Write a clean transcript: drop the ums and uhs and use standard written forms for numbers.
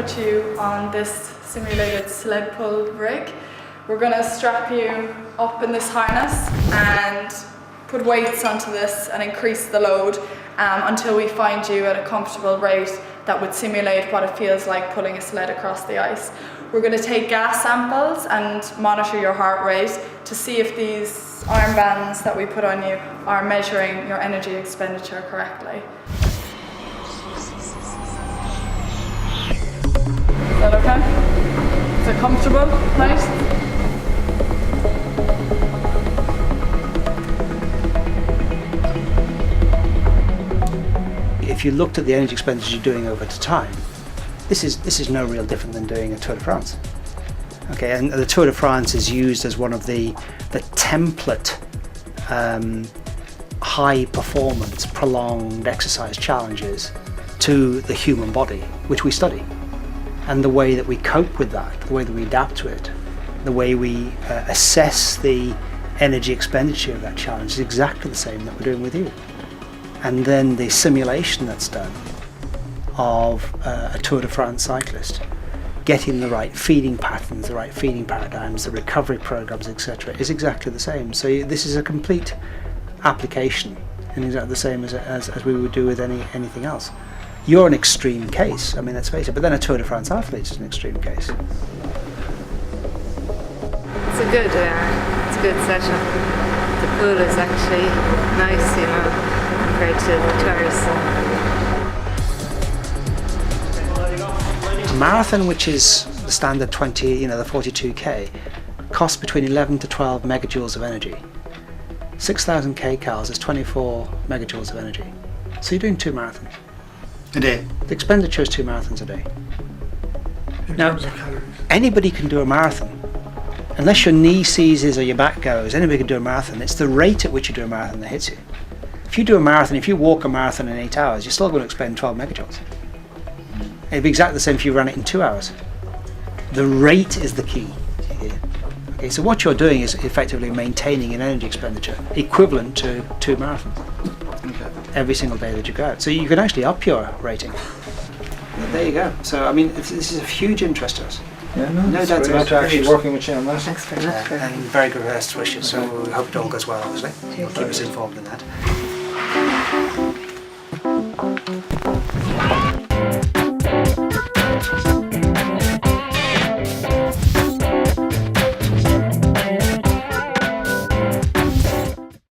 put you on this simulated sled pull rig. We're going to strap you up in this harness and put weights onto this and increase the load until we find you at a comfortable rate that would simulate what it feels like pulling a sled across the ice. We're going to take gas samples and monitor your heart rate to see if these armbands that we put on you are measuring your energy expenditure correctly. Is that okay? Is it comfortable? Nice? If you looked at the energy expenditure you're doing over time, this is no real different than doing a Tour de France. Okay, and the Tour de France is used as one of the template high performance prolonged exercise challenges to the human body, which we study. And the way that we cope with that, the way that we adapt to it, the way we assess the energy expenditure of that challenge is exactly the same that we're doing with you. And then the simulation that's done of a Tour de France cyclist, getting the right feeding patterns, the right feeding paradigms, the recovery programs, etc., is exactly the same. So this is a complete application, and exactly the same as we would do with anything else. You're an extreme case, I mean, let's face it, but then a Tour de France athlete is an extreme case. It's a good setup. The pool is actually nice, you know, compared to the tours. A marathon, which is the standard 20, you know, the 42k, costs between 11 to 12 megajoules of energy. 6,000 kcals is 24 megajoules of energy. So you're doing 2 marathons. A day. The expenditure is 2 marathons a day. Now, anybody can do a marathon. Unless your knee seizes or your back goes, anybody can do a marathon. It's the rate at which you do a marathon that hits you. If you do a marathon, if you walk a marathon in 8 hours, you're still going to expend 12 megajoules. It'd be exactly the same if you ran it in 2 hours. The rate is the key here. Okay, so what you're doing is effectively maintaining an energy expenditure equivalent to 2 marathons. Okay. Every single day that you go out. So you can actually up your rating. There you go. So I mean, this is of huge interest to us. Yeah, No doubt about it. Actually working with you on that. Thanks very much. And very good best wishes. So we hope it all goes well, obviously. You'll keep us informed in that.